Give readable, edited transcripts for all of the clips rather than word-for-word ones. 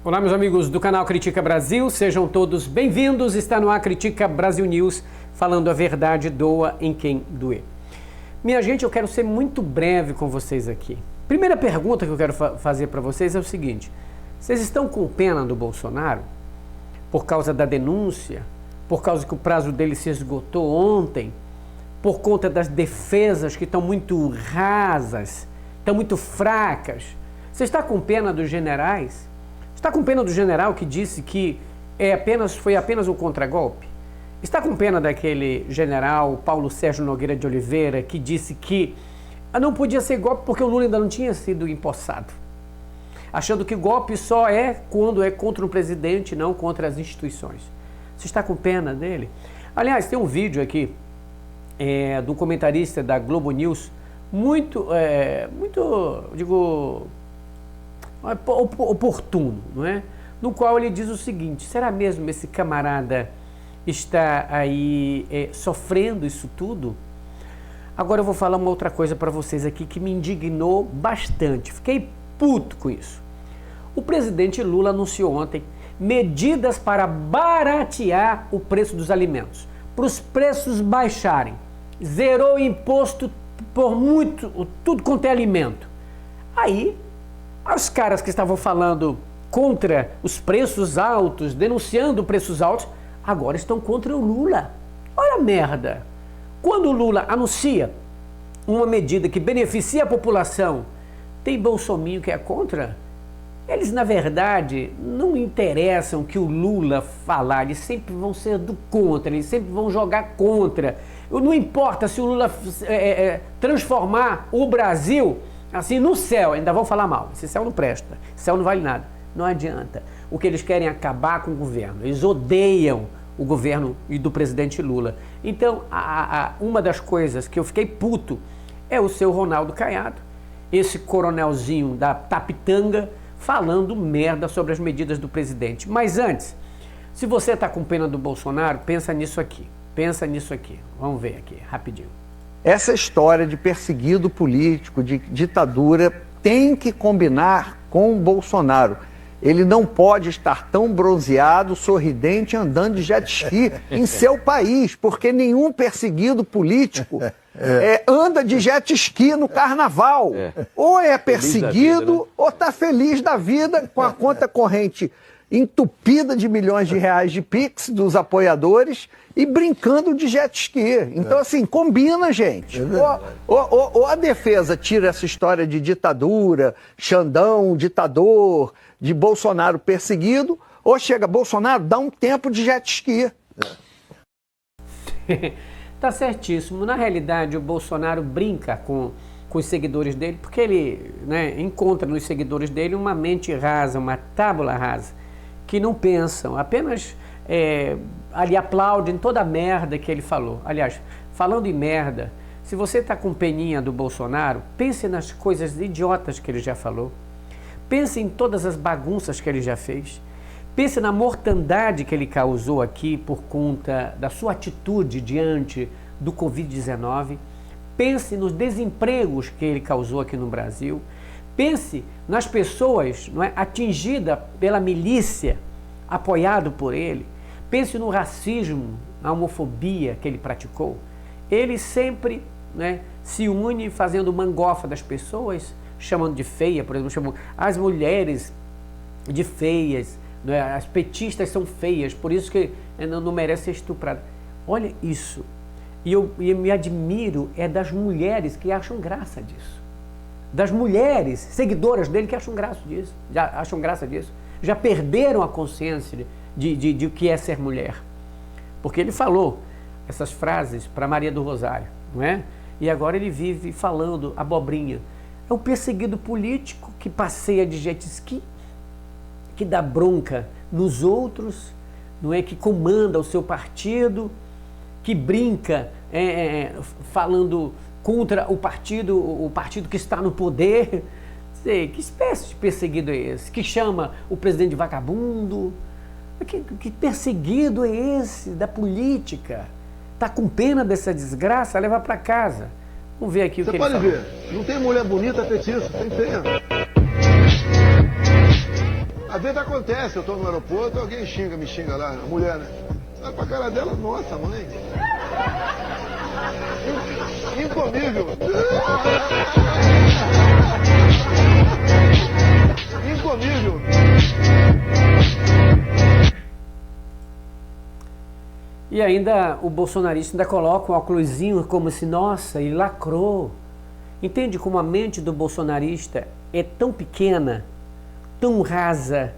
Olá, meus amigos do canal Critica Brasil, sejam todos bem-vindos. Está no ar Critica Brasil News, falando a verdade, doa em quem doer. Minha gente, eu quero ser muito breve com vocês aqui. Primeira pergunta que eu quero fazer para vocês é o seguinte: vocês estão com pena do Bolsonaro por causa da denúncia, por causa que o prazo dele se esgotou ontem, por conta das defesas que estão muito rasas, estão muito fracas? Você está com pena dos generais? Está com pena do general que disse que foi apenas um contragolpe? Está com pena daquele general Paulo Sérgio Nogueira de Oliveira que disse que não podia ser golpe porque o Lula ainda não tinha sido empossado, achando que golpe só é quando é contra o presidente, não contra as instituições? Você está com pena dele? Aliás, tem um vídeo aqui do comentarista da Globo News muito oportuno, não é? No qual ele diz o seguinte: será mesmo esse camarada está aí sofrendo isso tudo? Agora eu vou falar uma outra coisa para vocês aqui que me indignou bastante, fiquei puto com isso. O presidente Lula anunciou ontem medidas para baratear o preço dos alimentos, para os preços baixarem, zerou o imposto por tudo quanto é alimento. Aí os caras que estavam falando contra os preços altos, denunciando preços altos, agora estão contra o Lula. Olha a merda! Quando o Lula anuncia uma medida que beneficia a população, tem bolsominho que é contra? Eles, na verdade, não interessam que o Lula falar, eles sempre vão ser do contra, eles sempre vão jogar contra. Não importa se o Lula transformar o Brasil assim no céu, ainda vão falar mal. Esse céu não presta, esse céu não vale nada. Não adianta. O que eles querem é acabar com o governo. Eles odeiam o governo e do presidente Lula. Então, uma das coisas que eu fiquei puto é o seu Ronaldo Caiado, esse coronelzinho da Tapitanga, falando merda sobre as medidas do presidente. Mas antes, se você está com pena do Bolsonaro, pensa nisso aqui. Pensa nisso aqui. Vamos ver aqui, rapidinho. Essa história de perseguido político, de ditadura, tem que combinar com o Bolsonaro. Ele não pode estar tão bronzeado, sorridente, andando de jet ski em seu país, porque nenhum perseguido político anda de jet ski no carnaval. Ou é perseguido, ou está feliz da vida com a conta corrente entupida de milhões de reais de Pix dos apoiadores e brincando de jet ski. Então, assim, combina, gente. Ou a defesa tira essa história de ditadura, Xandão, ditador, de Bolsonaro perseguido, ou chega Bolsonaro, dá um tempo de jet ski. Tá certíssimo. Na realidade, o Bolsonaro brinca com os seguidores dele, porque ele encontra nos seguidores dele uma mente rasa, uma tábula rasa, que não pensam, apenas ali aplaudem toda a merda que ele falou. Aliás, falando em merda, se você está com peninha do Bolsonaro, pense nas coisas idiotas que ele já falou, pense em todas as bagunças que ele já fez, pense na mortandade que ele causou aqui por conta da sua atitude diante do Covid-19, pense nos desempregos que ele causou aqui no Brasil, pense nas pessoas atingidas pela milícia, apoiado por ele. Pense no racismo, na homofobia que ele praticou. Ele sempre se une fazendo mangofa das pessoas, chamando de feia, por exemplo, chamando as mulheres de feias, as petistas são feias, por isso que não merece ser estuprada. Olha isso. E eu me admiro das mulheres que acham graça disso. Das mulheres seguidoras dele que acham graça disso, já perderam a consciência de o que é ser mulher. Porque ele falou essas frases para Maria do Rosário, não é? E agora ele vive falando abobrinha. É o perseguido político que passeia de jet ski, que dá bronca nos outros, não é? Que comanda o seu partido, que brinca falando contra o partido que está no poder. Sei, que espécie de perseguido é esse? Que chama o presidente de vagabundo? Que perseguido é esse da política? Está com pena dessa desgraça? Leva para casa. Vamos ver aqui o que ele falou. Você pode ver, não tem mulher bonita feitiço, tem feia. Às vezes acontece, eu tô no aeroporto, alguém me xinga lá, a mulher, né? Olha pra cara dela, nossa, mãe. Incomível. Incomível. E ainda o bolsonarista ainda coloca um óculosinho como se, nossa, ele lacrou. Entende como a mente do bolsonarista é tão pequena, tão rasa,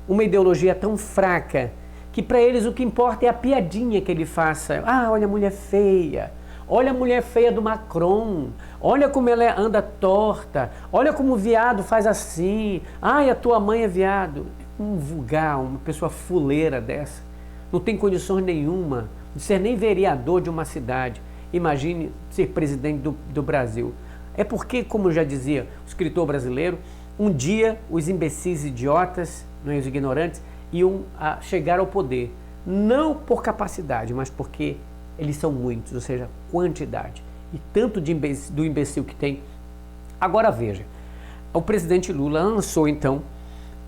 uma ideologia tão fraca, que para eles o que importa é a piadinha que ele faça. Ah, olha a mulher feia. Olha a mulher feia do Macron, olha como ela anda torta, olha como o viado faz assim, ai, a tua mãe é viado. Um vulgar, uma pessoa fuleira dessa, não tem condições nenhuma de ser nem vereador de uma cidade, imagine ser presidente do Brasil. É porque, como já dizia o escritor brasileiro, um dia os imbecis idiotas, não é, os ignorantes, iam chegar ao poder, não por capacidade, mas porque eles são muitos, ou seja, quantidade. E tanto do imbecil que tem. Agora veja, o presidente Lula lançou então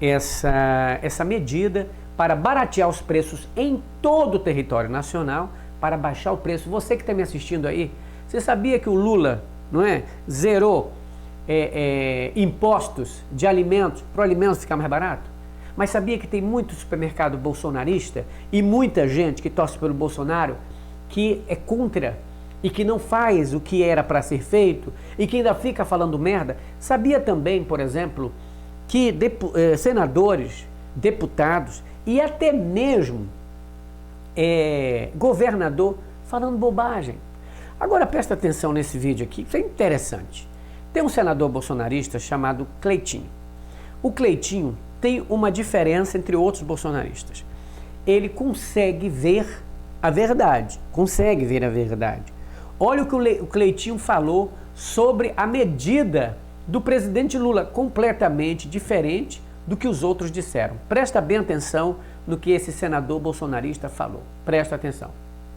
essa medida para baratear os preços em todo o território nacional, para baixar o preço. Você que está me assistindo aí, você sabia que o Lula, não é, zerou impostos de alimentos, para o alimento ficar mais barato? Mas sabia que tem muito supermercado bolsonarista e muita gente que torce pelo Bolsonaro que é contra e que não faz o que era para ser feito e que ainda fica falando merda? Sabia também, por exemplo, que senadores, deputados e até mesmo governador falando bobagem? Agora presta atenção nesse vídeo aqui, isso é interessante. Tem um senador bolsonarista chamado Cleitinho. O Cleitinho tem uma diferença entre outros bolsonaristas. Ele consegue ver a verdade, Olha o que o Cleitinho falou sobre a medida do presidente Lula, completamente diferente do que os outros disseram. Presta bem atenção no que esse senador bolsonarista falou. Presta atenção.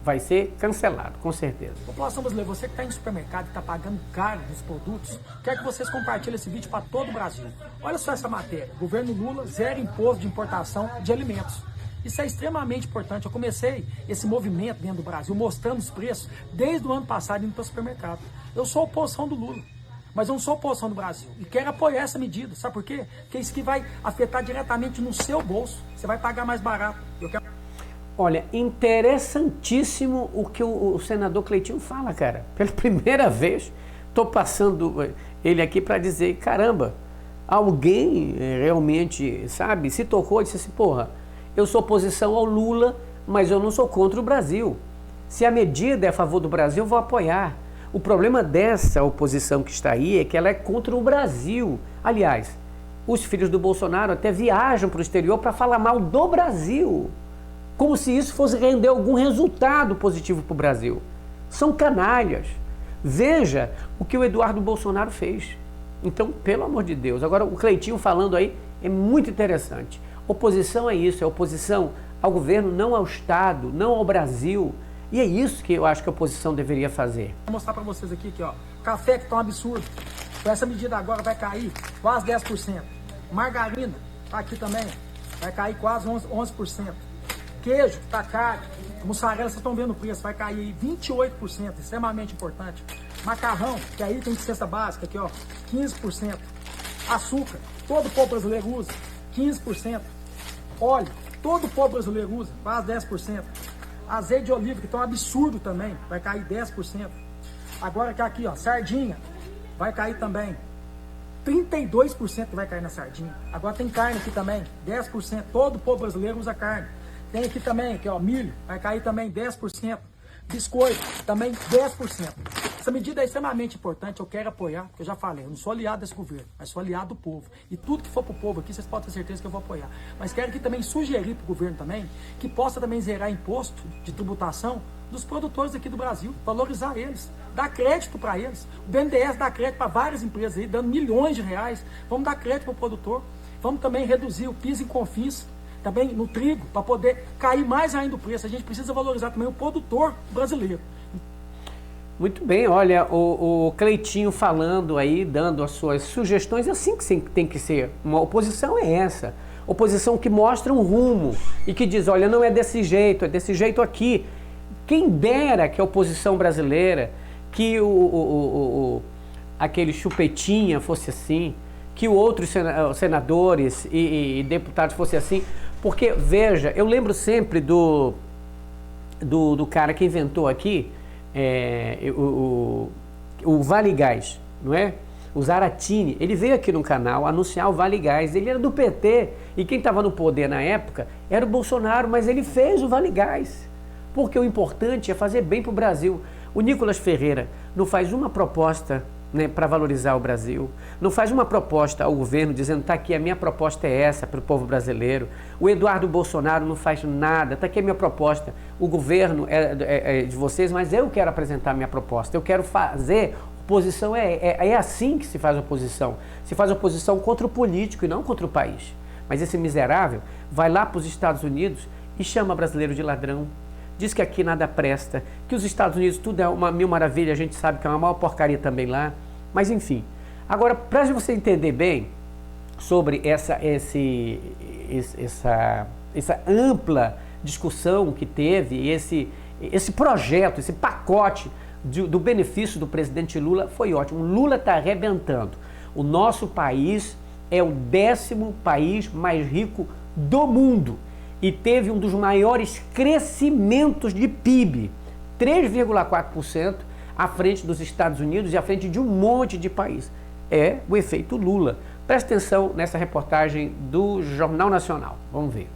Vai ser cancelado, com certeza. População brasileira, você que está em supermercado e está pagando caro nos produtos, quero que vocês compartilhem esse vídeo para todo o Brasil. Olha só essa matéria. Governo Lula zera imposto de importação de alimentos. Isso é extremamente importante. Eu comecei esse movimento dentro do Brasil, mostrando os preços, desde o ano passado indo para o supermercado. Eu sou oposição do Lula, mas eu não sou oposição do Brasil. E quero apoiar essa medida. Sabe por quê? Porque isso que vai afetar diretamente no seu bolso. Você vai pagar mais barato. Olha, interessantíssimo o que o senador Cleitinho fala, cara. Pela primeira vez, estou passando ele aqui para dizer, caramba, alguém realmente, sabe, se tocou e disse assim, porra, eu sou oposição ao Lula, mas eu não sou contra o Brasil. Se a medida é a favor do Brasil, eu vou apoiar. O problema dessa oposição que está aí é que ela é contra o Brasil. Aliás, os filhos do Bolsonaro até viajam para o exterior para falar mal do Brasil, como se isso fosse render algum resultado positivo para o Brasil. São canalhas. Veja o que o Eduardo Bolsonaro fez. Então, pelo amor de Deus. Agora, o Cleitinho falando aí é muito interessante. Oposição é isso, é oposição ao governo, não ao Estado, não ao Brasil. E é isso que eu acho que a oposição deveria fazer. Vou mostrar para vocês aqui, ó. Café que tá um absurdo. Com essa medida agora vai cair quase 10%. Margarina, tá aqui também, vai cair quase 11%. Queijo, que tá caro. Mussarela, vocês estão vendo o preço, vai cair 28%, extremamente importante. Macarrão, que aí tem cesta básica, aqui ó, 15%. Açúcar, todo o povo brasileiro usa, 15%. Óleo, todo o povo brasileiro usa, quase 10%. Azeite de oliva, que tá um absurdo também, vai cair 10%. Agora que aqui, ó, sardinha, vai cair também. 32% vai cair na sardinha. Agora tem carne aqui também, 10%. Todo o povo brasileiro usa carne. Tem aqui também, aqui, ó, milho, vai cair também 10%. Biscoito, também 10%. Essa medida é extremamente importante, eu quero apoiar, porque eu já falei, eu não sou aliado desse governo, mas sou aliado do povo. E tudo que for para o povo aqui, vocês podem ter certeza que eu vou apoiar. Mas quero que também sugerir para o governo também, que possa também zerar imposto de tributação dos produtores aqui do Brasil, valorizar eles, dar crédito para eles. O BNDES dá crédito para várias empresas aí, dando milhões de reais. Vamos dar crédito para o produtor. Vamos também reduzir o PIS e COFINS também no trigo, para poder cair mais ainda o preço. A gente precisa valorizar também o produtor brasileiro. Muito bem, olha, o Cleitinho falando aí, dando as suas sugestões, assim que tem que ser. Uma oposição é essa. Oposição que mostra um rumo e que diz, olha, não é desse jeito, é desse jeito aqui. Quem dera que a oposição brasileira, que aquele Chupetinha fosse assim, que outros senadores e deputados fossem assim, porque, veja, eu lembro sempre do cara que inventou aqui o Vale Gás, não é? O Zaratini, ele veio aqui no canal anunciar o Vale Gás, ele era do PT, e quem estava no poder na época era o Bolsonaro, mas ele fez o Vale Gás, porque o importante é fazer bem para o Brasil. O Nicolas Ferreira não faz uma proposta, né, para valorizar o Brasil, não faz uma proposta ao governo dizendo, tá aqui, a minha proposta é essa para o povo brasileiro. O Eduardo Bolsonaro não faz nada, tá aqui a minha proposta, o governo é de vocês, mas eu quero apresentar a minha proposta, eu quero fazer oposição, é assim que se faz oposição, se faz oposição contra o político e não contra o país. Mas esse miserável vai lá para os Estados Unidos e chama brasileiro de ladrão, diz que aqui nada presta, que os Estados Unidos tudo é uma mil maravilha, a gente sabe que é uma maior porcaria também lá, mas enfim. Agora, para você entender bem sobre essa ampla discussão que teve, esse projeto, esse pacote do benefício do presidente Lula, foi ótimo. O Lula está arrebentando. O nosso país é o 10º país mais rico do mundo e teve um dos maiores crescimentos de PIB, 3,4%, à frente dos Estados Unidos e à frente de um monte de país. É o efeito Lula. Presta atenção nessa reportagem do Jornal Nacional. Vamos ver.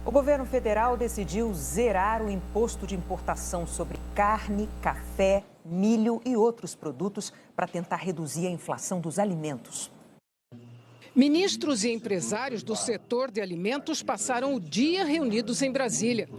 O governo federal decidiu zerar o imposto de importação sobre carne, café, milho e outros produtos para tentar reduzir a inflação dos alimentos. Ministros e empresários do setor de alimentos passaram o dia reunidos em Brasília.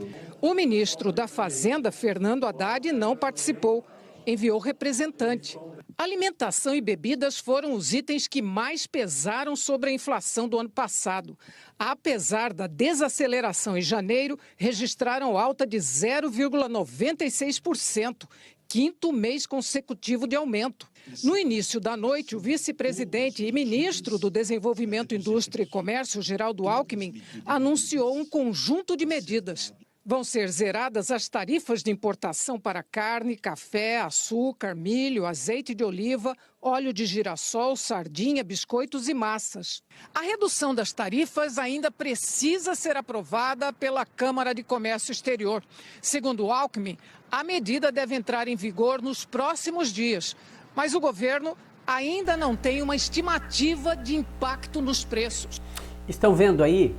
O ministro da Fazenda, Fernando Haddad, não participou. Enviou representante. Alimentação e bebidas foram os itens que mais pesaram sobre a inflação do ano passado. Apesar da desaceleração em janeiro, registraram alta de 0,96%, quinto mês consecutivo de aumento. No início da noite, o vice-presidente e ministro do Desenvolvimento, Indústria e Comércio, Geraldo Alckmin, anunciou um conjunto de medidas. Vão ser zeradas as tarifas de importação para carne, café, açúcar, milho, azeite de oliva, óleo de girassol, sardinha, biscoitos e massas. A redução das tarifas ainda precisa ser aprovada pela Câmara de Comércio Exterior. Segundo Alckmin, a medida deve entrar em vigor nos próximos dias, mas o governo ainda não tem uma estimativa de impacto nos preços. Estão vendo aí?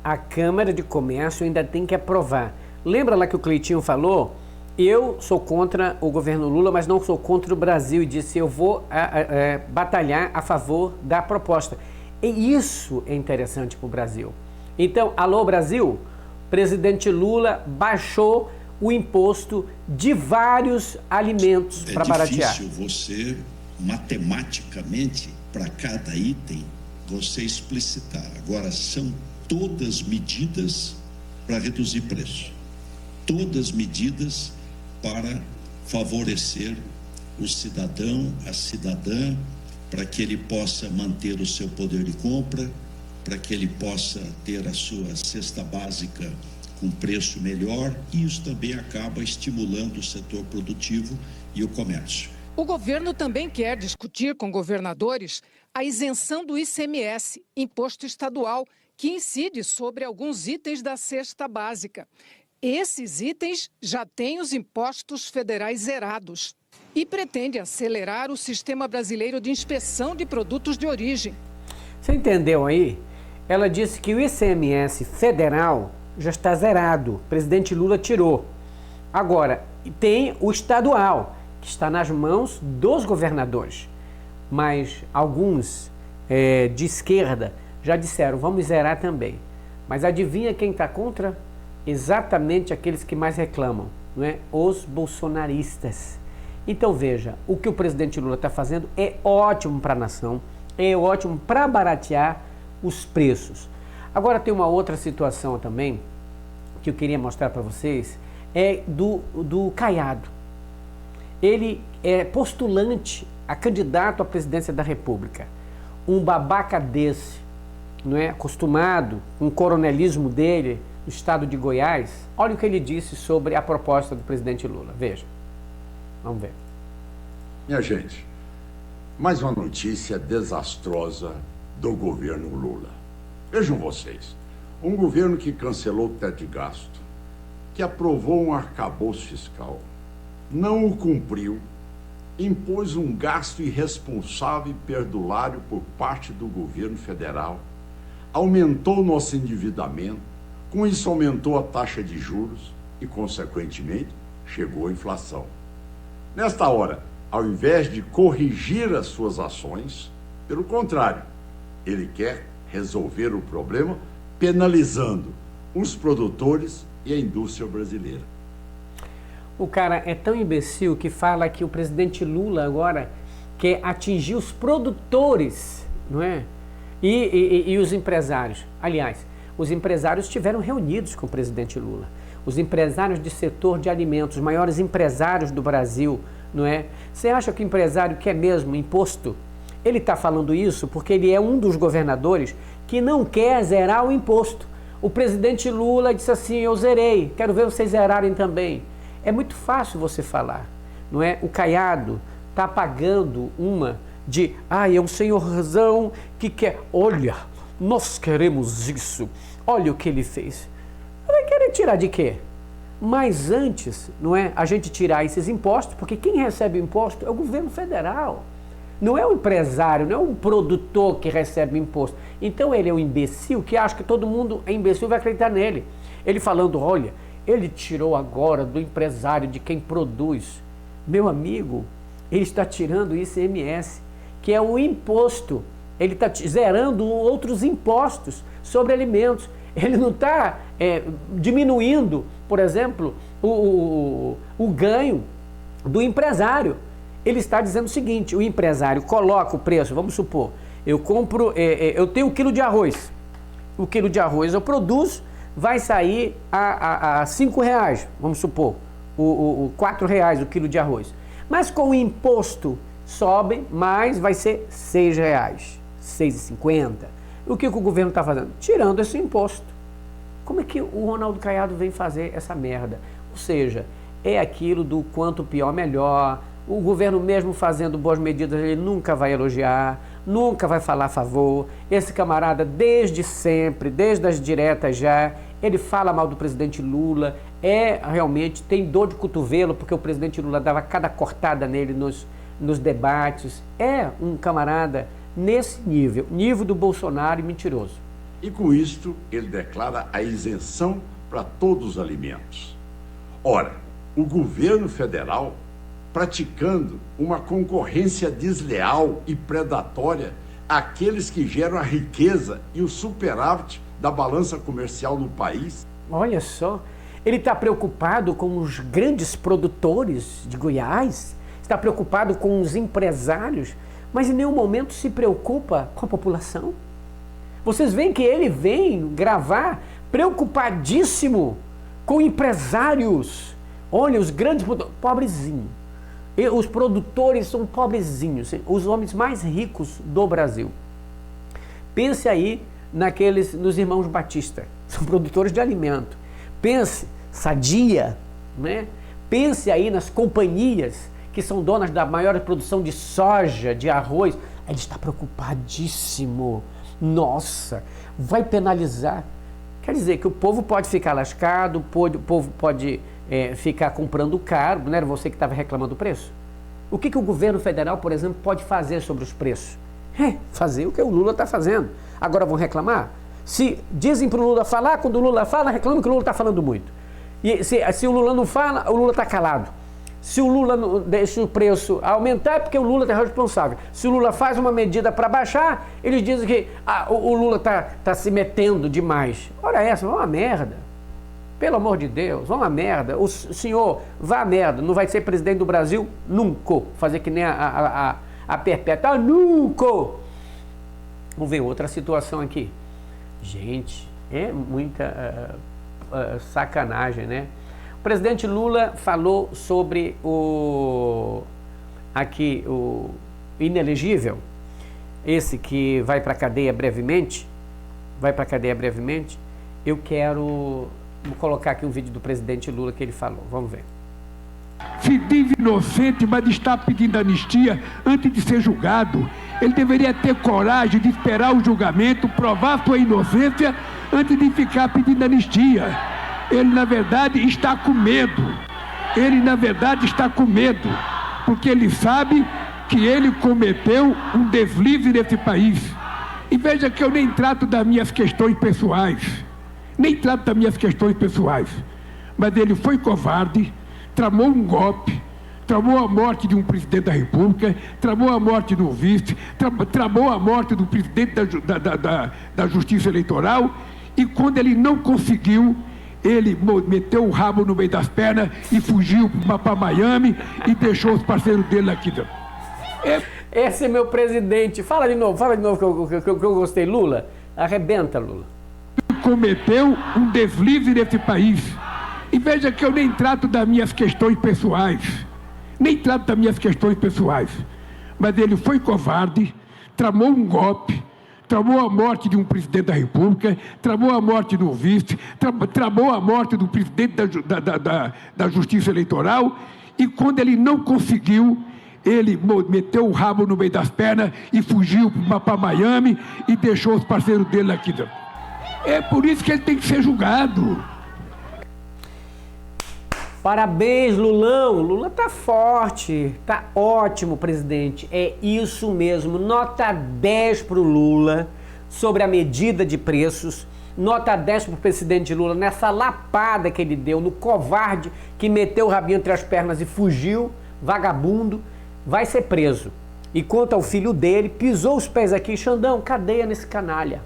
A Câmara de Comércio ainda tem que aprovar. Lembra lá que o Cleitinho falou? Eu sou contra o governo Lula, mas não sou contra o Brasil. E disse, eu vou batalhar a favor da proposta. E isso é interessante para o Brasil. Então, alô Brasil, presidente Lula baixou o imposto de vários alimentos para baratear. É difícil você, matematicamente, para cada item, você explicitar. Agora, são todas medidas para reduzir preço, todas medidas para favorecer o cidadão, a cidadã, para que ele possa manter o seu poder de compra, para que ele possa ter a sua cesta básica com preço melhor, e isso também acaba estimulando o setor produtivo e o comércio. O governo também quer discutir com governadores a isenção do ICMS, imposto estadual, que incide sobre alguns itens da cesta básica. Esses itens já têm os impostos federais zerados e pretende acelerar o sistema brasileiro de inspeção de produtos de origem. Você entendeu aí? Ela disse que o ICMS federal já está zerado. O presidente Lula tirou. Agora, tem o estadual, que está nas mãos dos governadores. Mas alguns de esquerda já disseram, vamos zerar também. Mas adivinha quem está contra? Exatamente aqueles que mais reclamam, não é? Os bolsonaristas. Então veja, o que o presidente Lula está fazendo é ótimo para a nação, é ótimo para baratear os preços. Agora tem uma outra situação também, que eu queria mostrar para vocês, é do Caiado. Ele é postulante a candidato à presidência da República. Um babaca desse, não é, acostumado com o coronelismo dele no estado de Goiás, olha o que ele disse sobre a proposta do presidente Lula. Veja, vamos ver. Minha gente, mais uma notícia desastrosa do governo Lula. Vejam vocês, um governo que cancelou o teto de gasto, que aprovou um arcabouço fiscal, não o cumpriu, impôs um gasto irresponsável e perdulário por parte do governo federal, aumentou nosso endividamento, com isso aumentou a taxa de juros e, consequentemente, chegou a inflação. Nesta hora, ao invés de corrigir as suas ações, pelo contrário, ele quer resolver o problema penalizando os produtores e a indústria brasileira. O cara é tão imbecil que fala que o presidente Lula agora quer atingir os produtores, não é? E os empresários. Aliás, os empresários estiveram reunidos com o presidente Lula. Os empresários de setor de alimentos, os maiores empresários do Brasil, não é? Você acha que o empresário quer mesmo imposto? Ele está falando isso porque ele é um dos governadores que não quer zerar o imposto. O presidente Lula disse assim, eu zerei, quero ver vocês zerarem também. É muito fácil você falar, não é? O Caiado está pagando uma de, é um senhorzão que quer, olha, nós queremos isso, olha o que ele fez. Vai querer tirar de quê? Mas antes, não é, a gente tirar esses impostos, porque quem recebe o imposto é o governo federal. Não é o empresário, não é o produtor que recebe o imposto. Então ele é um imbecil que acha que todo mundo é imbecil e vai acreditar nele. Ele falando, olha, ele tirou agora do empresário, de quem produz. Meu amigo, ele está tirando o ICMS, que é um imposto. Ele está zerando outros impostos sobre alimentos. Ele não está diminuindo, por exemplo, o ganho do empresário. Ele está dizendo o seguinte, o empresário coloca o preço, vamos supor, eu compro, eu tenho 1 quilo de arroz. O quilo de arroz eu produzo, vai sair a R$5, vamos supor, R$4 o quilo de arroz. Mas com o imposto sobe, mais vai ser R$6, R$6,50. O que o governo está fazendo? Tirando esse imposto. Como é que o Ronaldo Caiado vem fazer essa merda? Ou seja, é aquilo do quanto pior melhor. O governo mesmo fazendo boas medidas, ele nunca vai elogiar, nunca vai falar a favor. Esse camarada, desde sempre, desde as diretas já, ele fala mal do presidente Lula, realmente tem dor de cotovelo, porque o presidente Lula dava cada cortada nele nos debates. É um camarada nesse nível do Bolsonaro e mentiroso. E com isto, ele declara a isenção para todos os alimentos. Ora, o governo federal praticando uma concorrência desleal e predatória àqueles que geram a riqueza e o superávit da balança comercial no país. Olha só, ele está preocupado com os grandes produtores de Goiás, está preocupado com os empresários, mas em nenhum momento se preocupa com a população. Vocês veem que ele vem gravar preocupadíssimo com empresários. Olha, os grandes pobrezinhos. Os produtores são pobrezinhos, os homens mais ricos do Brasil. Pense aí nos irmãos Batista, são produtores de alimento. Pense, Sadia, né? Pense aí nas companhias que são donas da maior produção de soja, de arroz. Ele está preocupadíssimo. Nossa, vai penalizar. Quer dizer que o povo pode ficar lascado, o povo pode ficar comprando caro. Não era você que estava reclamando do preço? O que o governo federal, por exemplo, pode fazer sobre os preços? Fazer o que o Lula está fazendo. Agora vão reclamar? Se dizem para o Lula falar, quando o Lula fala, reclamam que o Lula está falando muito. E se o Lula não fala, o Lula está calado. Se o Lula não deixa o preço aumentar, é porque o Lula é responsável. Se o Lula faz uma medida para baixar, eles dizem que o Lula está se metendo demais. Ora essa, vai uma merda. Pelo amor de Deus, vai uma merda. O senhor vá a merda, não vai ser presidente do Brasil nunca. Fazer que nem a Perpétua, nunca. Vamos ver outra situação aqui. Gente, é muita sacanagem, né? O presidente Lula falou sobre o inelegível, esse que vai para a cadeia brevemente, vai para a cadeia brevemente. Eu vou colocar aqui um vídeo do presidente Lula que ele falou. Vamos ver. Se diz inocente, mas está pedindo anistia antes de ser julgado. Ele deveria ter coragem de esperar o julgamento, provar sua inocência antes de ficar pedindo anistia. Ele, na verdade, está com medo. Porque ele sabe que ele cometeu um deslize nesse país. E veja que eu nem trato das minhas questões pessoais. Mas ele foi covarde, tramou um golpe, tramou a morte de um presidente da República, tramou a morte do vice, tramou a morte do presidente da Justiça Eleitoral, e quando ele não conseguiu, ele meteu o rabo no meio das pernas e fugiu para Miami e deixou os parceiros dele aqui. Esse é meu presidente. Fala de novo que eu gostei. Lula, arrebenta, Lula. Cometeu um deslize nesse país. E veja que eu nem trato das minhas questões pessoais. Mas ele foi covarde, tramou um golpe, tramou a morte de um presidente da República, tramou a morte do vice, tramou a morte do presidente da Justiça Eleitoral, e quando ele não conseguiu, ele meteu o rabo no meio das pernas e fugiu para Miami e deixou os parceiros dele aqui. É por isso que ele tem que ser julgado. Parabéns, Lulão. Lula tá forte, tá ótimo, presidente. É isso mesmo. Nota 10 pro Lula sobre a medida de preços. Nota 10 pro presidente Lula nessa lapada que ele deu no covarde que meteu o rabinho entre as pernas e fugiu, vagabundo, vai ser preso. E quanto ao filho dele, pisou os pés aqui, Xandão, cadeia nesse canalha.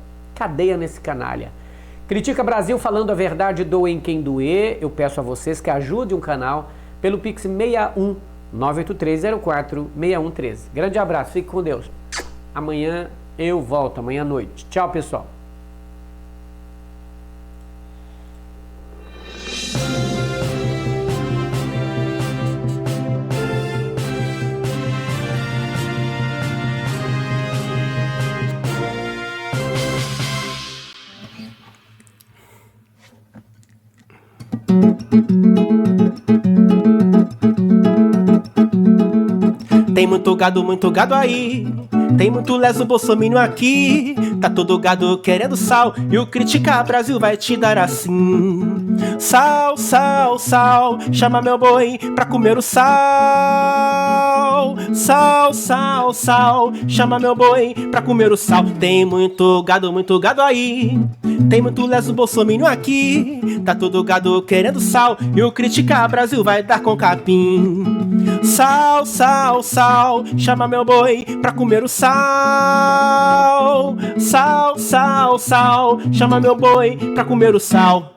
Critica Brasil falando a verdade, doem quem doer. Eu peço a vocês que ajudem o canal pelo Pix 61 98304 6113. Grande abraço, fique com Deus. Amanhã eu volto, amanhã à noite. Tchau, pessoal. Tem muito gado aí. Tem muito leso bolsominion aqui. Tá todo gado querendo sal. E o Critica Brasil vai te dar assim. Sal, sal, sal. Chama meu boi pra comer o sal. Sal, sal, sal. Chama meu boi pra comer o sal. Tem muito gado aí. Tem muito leso bolsominion aqui. Tá todo gado querendo sal. E o Critica Brasil vai dar com capim. Sal, sal, sal. Chama meu boi pra comer o sal. Sal, sal, sal. Chama meu boi pra comer o sal.